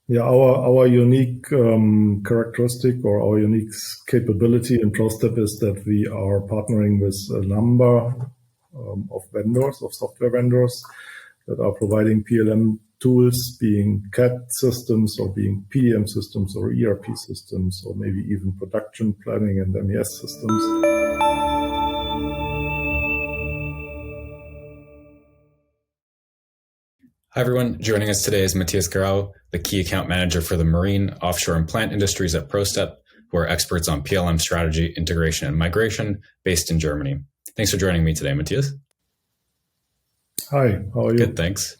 Yeah, our unique characteristic or our unique capability in ProStep is that we are partnering with a number of vendors, of software vendors that are providing PLM tools, being CAD systems or being PDM systems or ERP systems, or maybe even production planning and MES systems. Hi, everyone. Joining us today is Matthias Grau, the Key Account Manager for the Marine, Offshore, and Plant Industries at ProStep, who are experts on PLM strategy, integration, and migration based in Germany. Thanks for joining me today, Matthias. Hi, how are you? Good, thanks.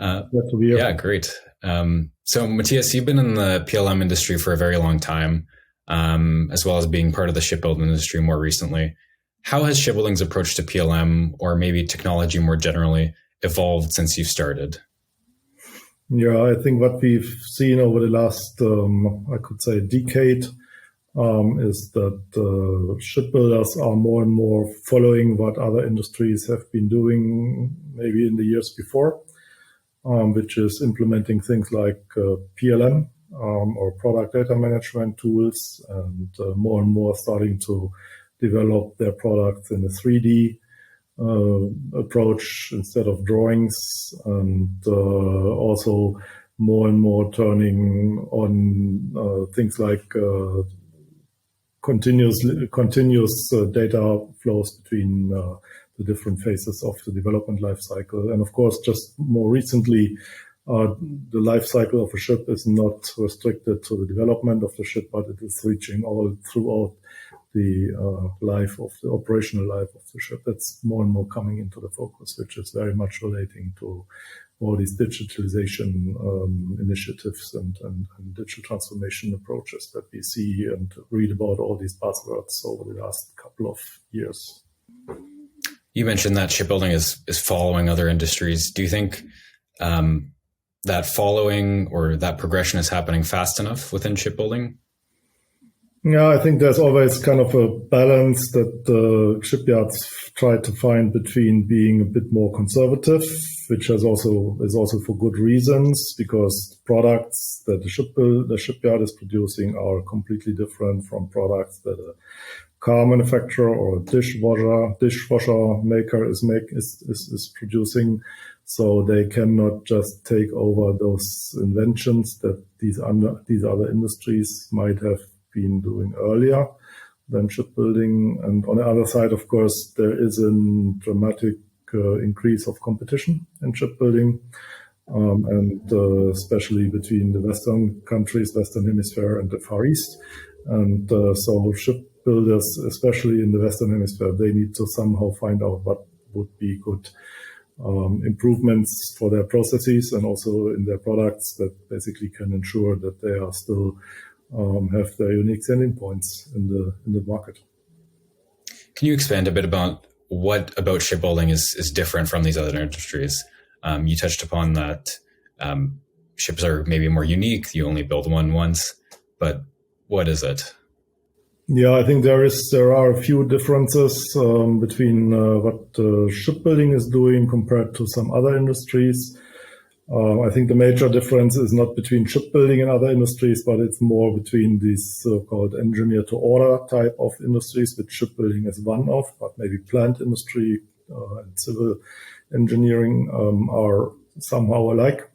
Glad to be here. Yeah, great. So, Matthias, you've been in the PLM industry for a very long time, as well as being part of the shipbuilding industry more recently. How has shipbuilding's approach to PLM, or maybe technology more generally, evolved since you've started? Yeah, I think what we've seen over the last, I could say, decade is that shipbuilders are more and more following what other industries have been doing maybe in the years before, which is implementing things like PLM or product data management tools, and more starting to develop their products in a 3D approach instead of drawings, and also more and more turning on things like continuous data flows between the different phases of the development life cycle. And of course, just more recently, the life cycle of a ship is not restricted to the development of the ship, but it is reaching all throughout the operational life of the ship. That's more and more coming into the focus, which is very much relating to all these digitalization initiatives and digital transformation approaches that we see and read about all these buzzwords over the last couple of years. You mentioned that shipbuilding is following other industries. Do you think that following or that progression is happening fast enough within shipbuilding? Yeah, I think there's always kind of a balance that shipyards try to find between being a bit more conservative, which is also for good reasons, because products that the shipyard is producing are completely different from products that a car manufacturer or a dishwasher maker is producing. So they cannot just take over those inventions that these other industries might have been doing earlier than shipbuilding. And on the other side, of course, there is a dramatic increase of competition in shipbuilding, and especially between the Western countries, Western Hemisphere and the Far East. And so shipbuilders, especially in the Western Hemisphere, they need to somehow find out what would be good improvements for their processes and also in their products that basically can ensure that they are still have their unique selling points in the market. Can you expand a bit about what about shipbuilding is different from these other industries? You touched upon that ships are maybe more unique. You only build one once, but what is it? Yeah, I think there are a few differences between what shipbuilding is doing compared to some other industries. I think the major difference is not between shipbuilding and other industries, but it's more between these so-called engineer-to-order type of industries, which shipbuilding is one of, but maybe plant industry and civil engineering are somehow alike,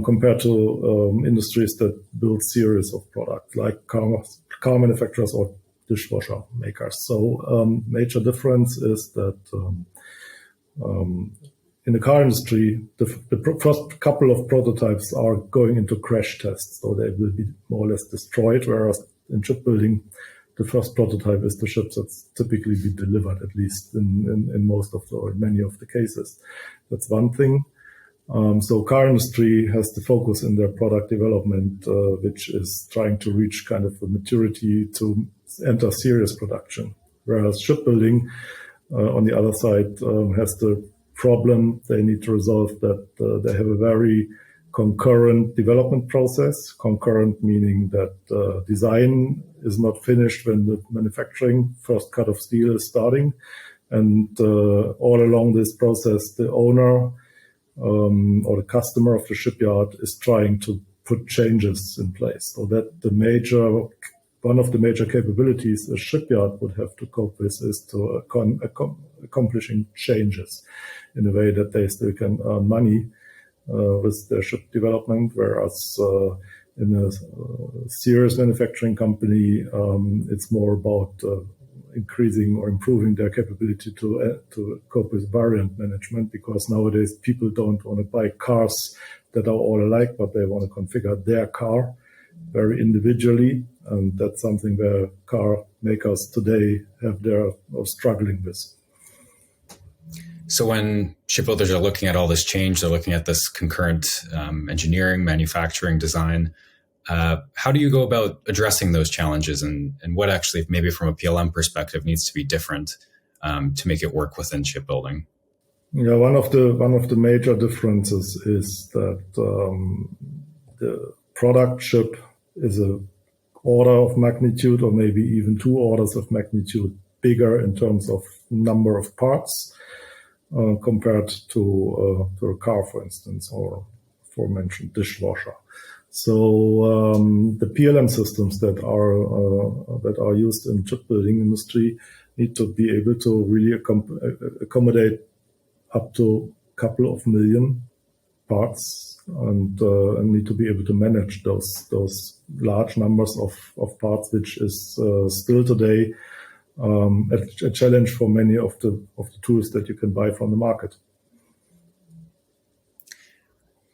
compared to industries that build series of products like car manufacturers or dishwasher makers. So major difference is that in the car industry, the first couple of prototypes are going into crash tests, so they will be more or less destroyed, whereas in shipbuilding, the first prototype is the ship that's typically be delivered, at least in most of or in many of the cases. That's one thing. So car industry has the focus in their product development, which is trying to reach kind of a maturity to enter serious production. Whereas shipbuilding, on the other side, has the problem they need to resolve that they have a very concurrent development process. Concurrent meaning that design is not finished when the manufacturing first cut of steel is starting. And all along this process, the owner or the customer of the shipyard is trying to put changes in place. So that one of the major capabilities a shipyard would have to cope with is to accomplishing changes in a way that they still can earn money with their ship development, whereas in a serious manufacturing company, it's more about increasing or improving their capability to cope with variant management, because nowadays people don't want to buy cars that are all alike, but they want to configure their car very individually, and that's something where car makers today are struggling with. So when shipbuilders are looking at all this change, they're looking at this concurrent engineering, manufacturing, design. How do you go about addressing those challenges, and what actually, maybe from a PLM perspective, needs to be different to make it work within shipbuilding? Yeah, one of the major differences is that the product ship is a order of magnitude, or maybe even 2 orders of magnitude bigger in terms of number of parts compared to a car, for instance, or aforementioned dishwasher. So the PLM systems that are used in shipbuilding industry need to be able to really accommodate up to a couple of million parts, and need to be able to manage those large numbers of parts, which is still today a challenge for many of the tools that you can buy from the market.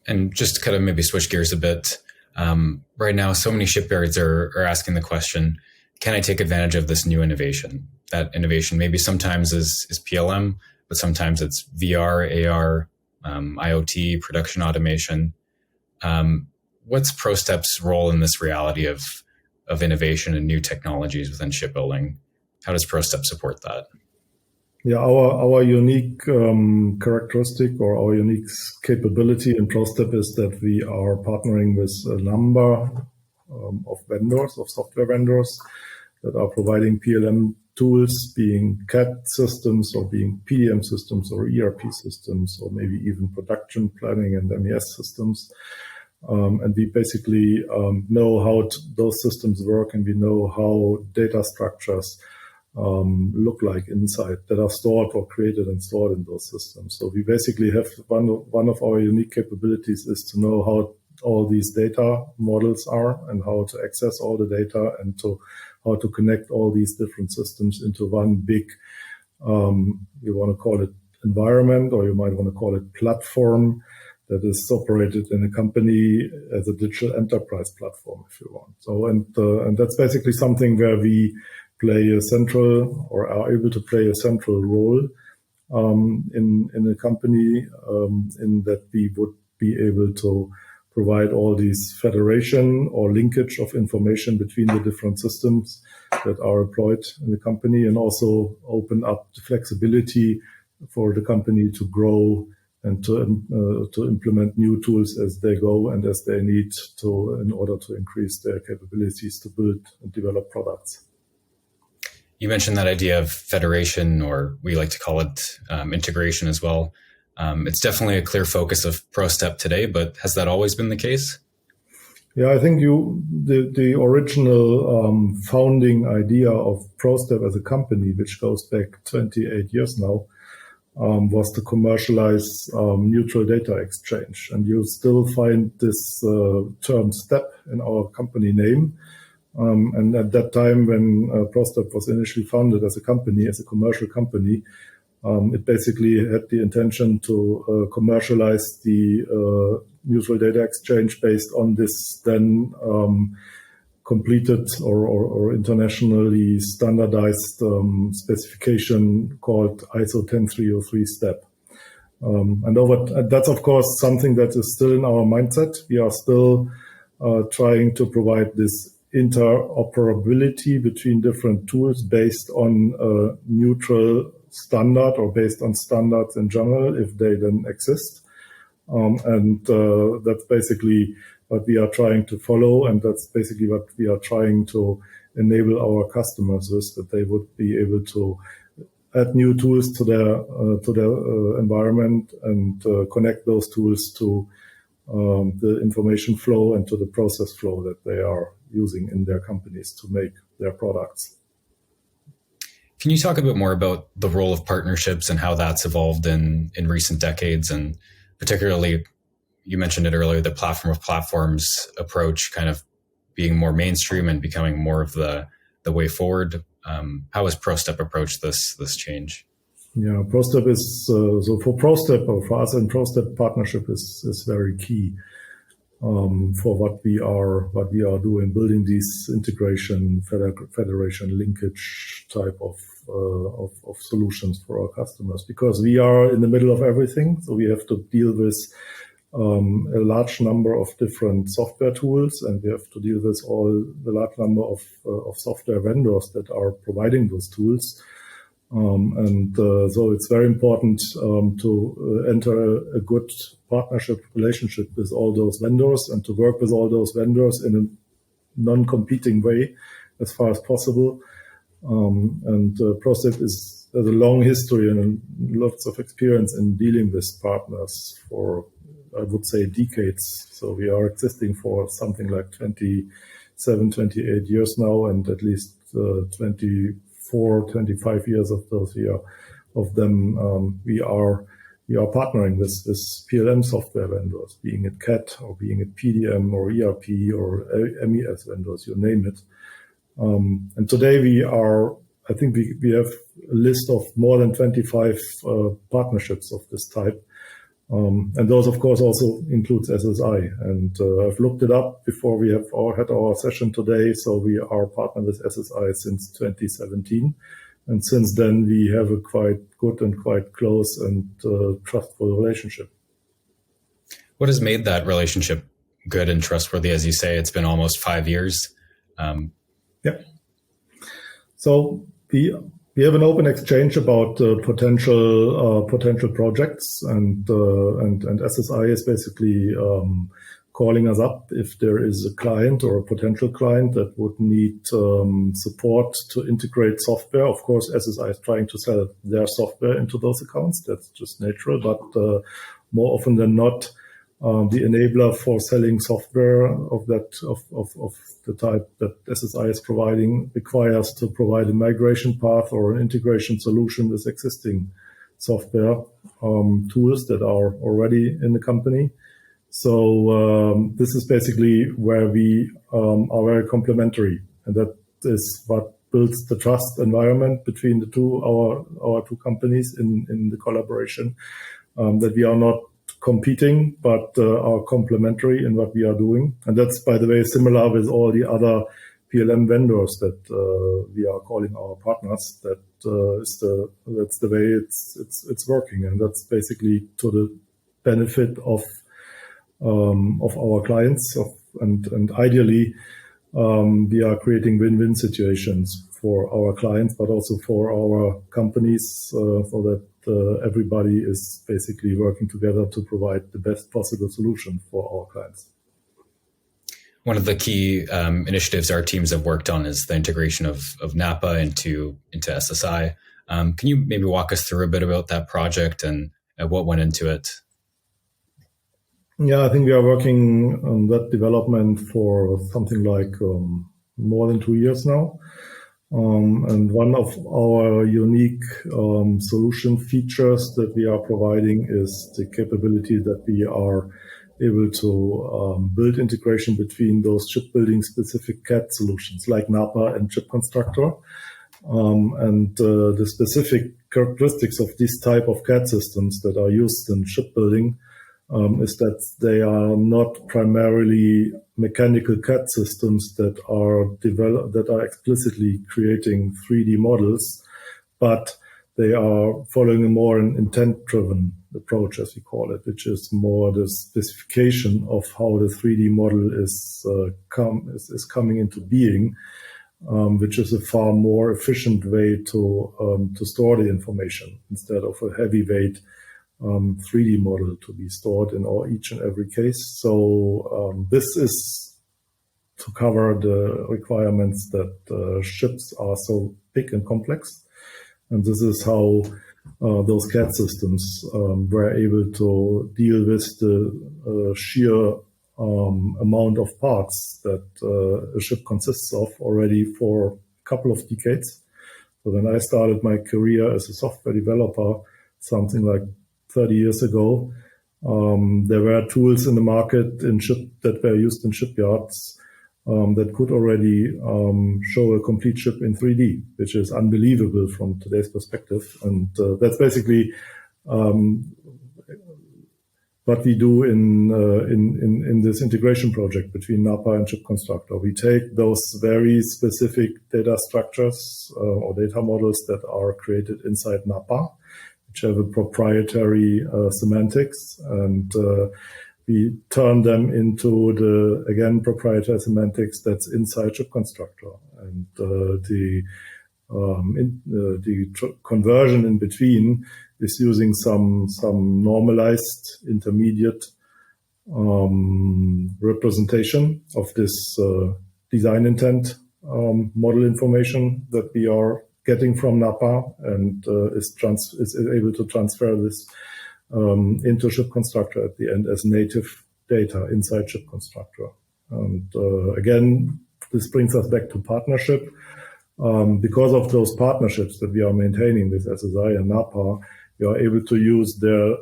And just to kind of maybe switch gears a bit, right now, so many shipyards are asking the question, can I take advantage of this new innovation? That innovation maybe sometimes is PLM, but sometimes it's VR, AR, IoT, production automation. What's ProStep's role in this reality of innovation and new technologies within shipbuilding? How does ProStep support that? Yeah, our unique characteristic, or our unique capability in ProStep, is that we are partnering with a number of vendors, of software vendors, that are providing PLM tools, being CAD systems or being PDM systems or ERP systems, or maybe even production planning and MES systems. And we basically know how those systems work, and we know how data structures look like inside, that are stored or created and stored in those systems. So we basically have one of our unique capabilities is to know how all these data models are, and how to access all the data, and how to connect all these different systems into one big, you want to call it environment, or you might want to call it platform, that is operated in a company as a digital enterprise platform, if you want. So, and that's basically something where we play a central, or are able to play a central role in a company, in that we would be able to provide all these federation or linkage of information between the different systems that are employed in the company, and also open up the flexibility for the company to grow and to implement new tools as they go and as they need to, in order to increase their capabilities to build and develop products. You mentioned that idea of federation, or we like to call it integration as well. It's definitely a clear focus of ProStep today, but has that always been the case? Yeah, I think the original founding idea of ProStep as a company, which goes back 28 years now, was to commercialize neutral data exchange. And you still find this term STEP in our company name. And at that time, when ProStep was initially founded as a company, as a commercial company, it basically had the intention to commercialize the neutral data exchange based on this then completed or internationally standardized specification called ISO 10303 STEP. And that's, of course, something that is still in our mindset. We are still trying to provide this interoperability between different tools based on a neutral standard, or based on standards in general, if they then exist. And that's basically what we are trying to follow, and that's basically what we are trying to enable our customers with, that they would be able to add new tools to their environment, and connect those tools to the information flow and to the process flow that they are using in their companies to make their products. Can you talk a bit more about the role of partnerships and how that's evolved in recent decades? And particularly, you mentioned it earlier, the platform of platforms approach kind of being more mainstream and becoming more of the way forward. How has ProStep approached this change? Yeah, ProStep is, so for ProStep, or for us in ProStep, partnership is very key for what we are doing, building these integration, federation linkage type of solutions for our customers, because we are in the middle of everything. So we have to deal with a large number of different software tools, and we have to deal with the large number of software vendors that are providing those tools. So it's very important to enter a good partnership relationship with all those vendors and to work with all those vendors in a non-competing way as far as possible. ProStep has a long history and lots of experience in dealing with partners for, I would say, decades. So we are existing for something like 27, 28 years now, and at least 25 years of those we are partnering with PLM software vendors, being it CAD or being it PDM or ERP or MES vendors, you name it. And today I think we have a list of more than 25 partnerships of this type. And those, of course, also includes SSI. And I've looked it up before we had our session today. So we are partnered with SSI since 2017. And since then, we have a quite good and quite close and trustful relationship. What has made that relationship good and trustworthy? As you say, it's been almost 5 years. Yeah. So we have an open exchange about potential projects, and SSI is basically calling us up if there is a client or a potential client that would need support to integrate software. Of course, SSI is trying to sell their software into those accounts. That's just natural, but more often than not, the enabler for selling software of the type that SSI is providing requires to provide a migration path or an integration solution with existing software tools that are already in the company. So this is basically where we are very complementary, and that is what builds the trust environment between our two companies in the collaboration, that we are not competing, but are complementary in what we are doing. And that's, by the way, similar with all the other PLM vendors that we are calling our partners. That's the way it's working, and that's basically to the benefit of our clients. And ideally, we are creating win-win situations for our clients, but also for our companies, so that everybody is basically working together to provide the best possible solution for our clients. One of the key initiatives our teams have worked on is the integration of NAPA into SSI. Can you maybe walk us through a bit about that project and what went into it? Yeah, I think we are working on that development for something like more than 2 years now. And one of our unique solution features that we are providing is the capability that we are able to build integration between those shipbuilding specific CAD solutions like NAPA and Ship Constructor. And the specific characteristics of this type of CAD systems that are used in shipbuilding is that they are not primarily mechanical CAD systems that are explicitly creating 3D models, but they are following a more intent-driven approach, as we call it, which is more the specification of how the 3D model is coming into being, which is a far more efficient way to store the information instead of a heavyweight 3D model to be stored in each and every case. So this is to cover the requirements that ships are so big and complex. And this is how those CAD systems were able to deal with the sheer amount of parts that a ship consists of already for a couple of decades. So when I started my career as a software developer, something like 30 years ago, there were tools in the market that were used in shipyards that could already show a complete ship in 3D, which is unbelievable from today's perspective. And that's basically what we do in this integration project between NAPA and Ship Constructor. We take those very specific data structures or data models that are created inside NAPA, which have a proprietary semantics, and we turn them into the, again, proprietary semantics that's inside Ship Constructor. And the conversion in between is using some normalized intermediate representation of this design intent model information that we are getting from NAPA, and is able to transfer this into Ship Constructor at the end as native data inside Ship Constructor. And again, this brings us back to partnership. Because of those partnerships that we are maintaining with SSI and NAPA, we are able to use their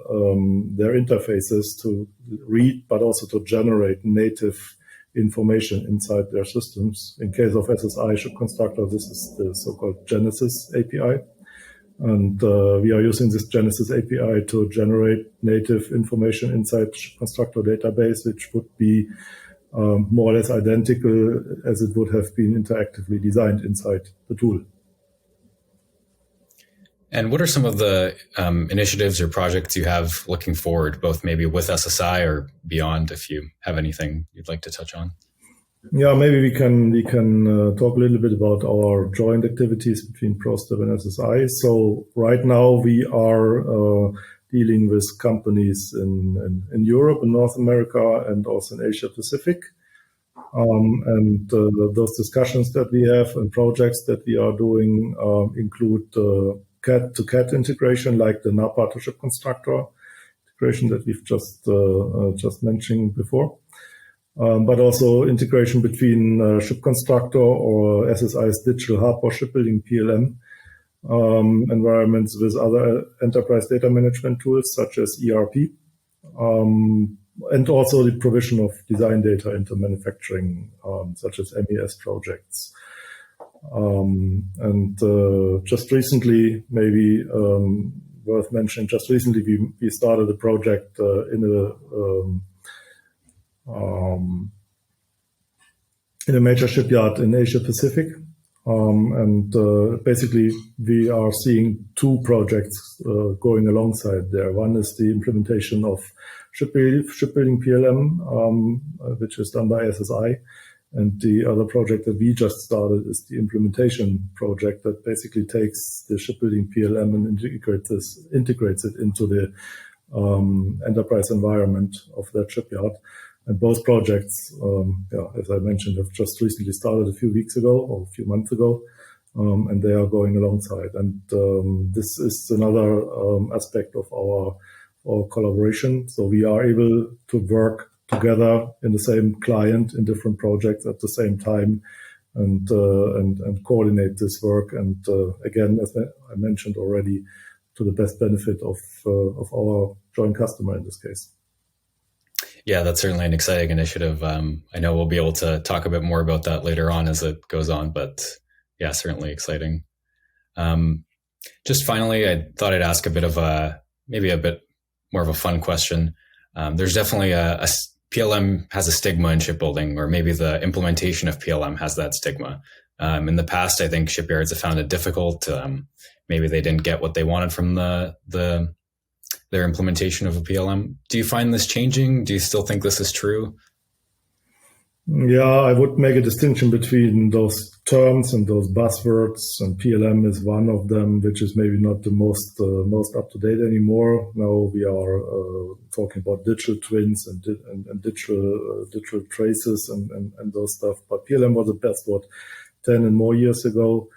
interfaces to read, but also to generate native information inside their systems. In case of SSI Ship Constructor, this is the so-called Genesis API. And we are using this Genesis API to generate native information inside Ship Constructor database, which would be more or less identical as it would have been interactively designed inside the tool. And what are some of the initiatives or projects you have looking forward, both maybe with SSI or beyond, if you have anything you'd like to touch on? Yeah, maybe we can talk a little bit about our joint activities between ProStep and SSI. So right now we are dealing with companies in Europe, in North America, and also in Asia Pacific. And those discussions that we have and projects that we are doing include CAD to CAD integration, like the NAPA to Ship Constructor integration that we've just mentioned before. But also integration between Ship Constructor or SSI's digital hub or shipbuilding PLM environments with other enterprise data management tools such as ERP, and also the provision of design data into manufacturing, such as MES projects. And just recently, maybe worth mentioning, just recently we started a project in a major shipyard in Asia Pacific. And basically we are seeing two projects going alongside there. One is the implementation of shipbuilding PLM, which is done by SSI. And the other project that we just started is the implementation project that basically takes the shipbuilding PLM and integrates it into the enterprise environment of that shipyard. And both projects, as I mentioned, have just recently started a few weeks ago or a few months ago, and they are going alongside. And this is another aspect of our collaboration. So we are able to work together in the same client in different projects at the same time, and coordinate this work. And again, as I mentioned already, to the best benefit of our joint customer in this case. Yeah, that's certainly an exciting initiative. I know we'll be able to talk a bit more about that later on as it goes on, but yeah, certainly exciting. Just finally, I thought I'd ask maybe a bit more of a fun question. There's definitely a PLM has a stigma in shipbuilding, or maybe the implementation of PLM has that stigma. In the past, I think shipyards have found it difficult. Maybe they didn't get what they wanted from their implementation of a PLM. Do you find this changing? Do you still think this is true? Yeah, I would make a distinction between those terms and those buzzwords, and PLM is one of them, which is maybe not the most up to date anymore. Now we are talking about digital twins and digital traces and those stuff. But PLM was the best 10 and more years ago.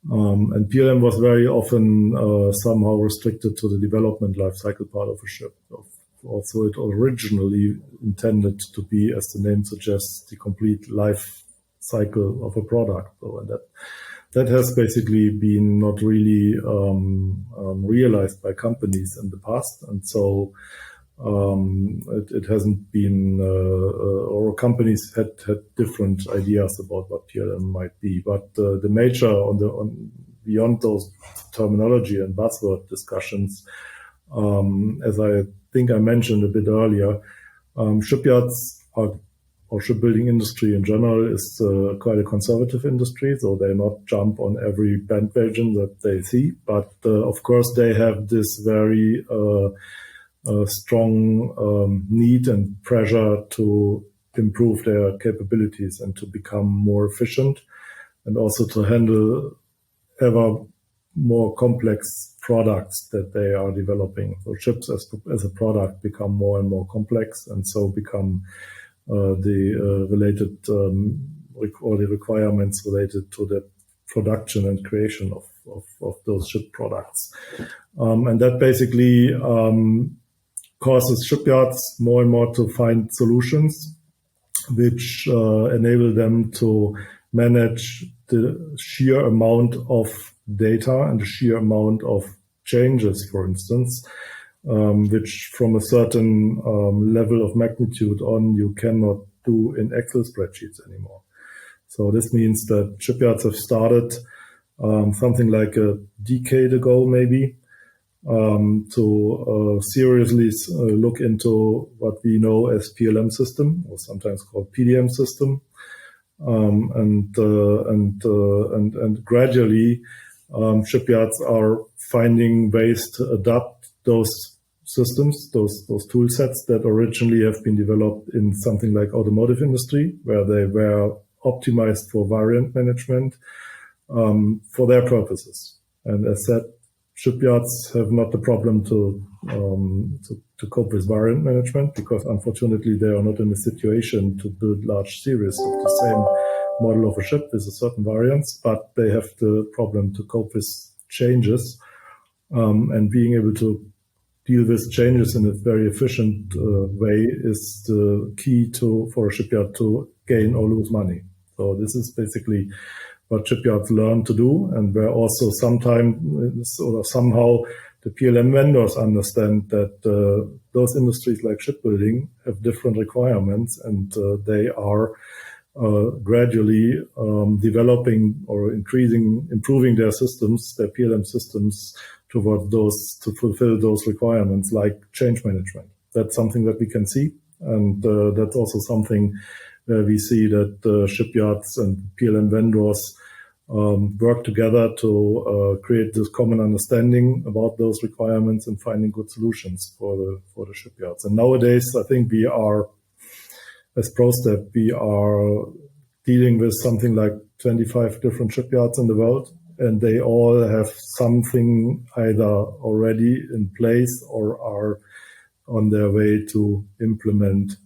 And PLM was very often somehow restricted to the development lifecycle part of a ship. Also, it originally intended to be, as the name suggests, the complete life cycle of a product. So, and that has basically been not really realized by companies in the past, and so it hasn't been, or companies had different ideas about what PLM might be. But the major beyond those terminology and buzzword discussions, as I think I mentioned a bit earlier, shipyards or shipbuilding industry in general is quite a conservative industry, so they not jump on every bandwagon that they see. But of course, they have this very strong need and pressure to improve their capabilities and to become more efficient, and also to handle ever more complex products that they are developing. So ships as a product become more and more complex, and so become the related or the requirements related to the production and creation of those ship products. And that basically causes shipyards more and more to find solutions which enable them to manage the sheer amount of data and the sheer amount of changes, for instance, which from a certain level of magnitude on you cannot do in Excel spreadsheets anymore. So this means that shipyards have started something like a decade ago, maybe, to seriously look into what we know as PLM system, or sometimes called PDM system, and gradually shipyards are finding ways to adapt those systems, those tool sets that originally have been developed in something like automotive industry, where they were optimized for variant management, for their purposes. And as said, shipyards have not the problem to cope with variant management, because unfortunately they are not in a situation to build large series of the same model of a ship with a certain variance, but they have the problem to cope with changes, and being able to deal with changes in a very efficient way is the key for a shipyard to gain or lose money. So this is basically what shipyards learn to do, and where also sometimes or somehow the PLM vendors understand that those industries like shipbuilding have different requirements, and they are gradually developing or improving their systems, their PLM systems, towards those to fulfill those requirements, like change management. That's something that we can see, and that's also something where we see that shipyards and PLM vendors work together to create this common understanding about those requirements and finding good solutions for the shipyards. And nowadays, I think we are, as ProStep, we are dealing with something like 25 different shipyards in the world, and they all have something either already in place or are on their way to implement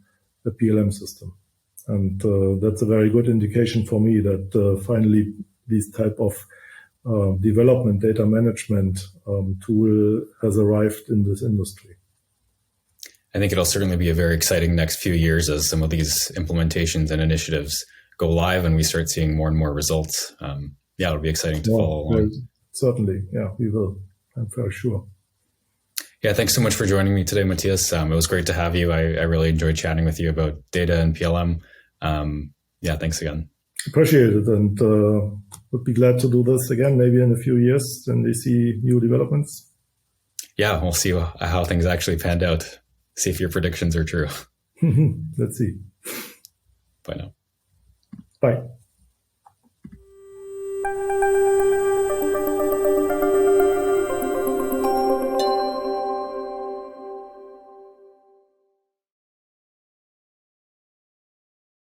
the PLM system. And that's a very good indication for me that finally this type of development data management tool has arrived in this industry. I think it'll certainly be a very exciting next few years as some of these implementations and initiatives go live and we start seeing more and more results. It'll be exciting to follow along. Certainly, yeah, we will. I'm very sure. Yeah, thanks so much for joining me today, Matthias. It was great to have you. I really enjoyed chatting with you about data and PLM. Thanks again. Appreciate it, and would be glad to do this again, maybe in a few years when we see new developments. Yeah, we'll see how things actually panned out. See if your predictions are true. Let's see. Bye now. Bye.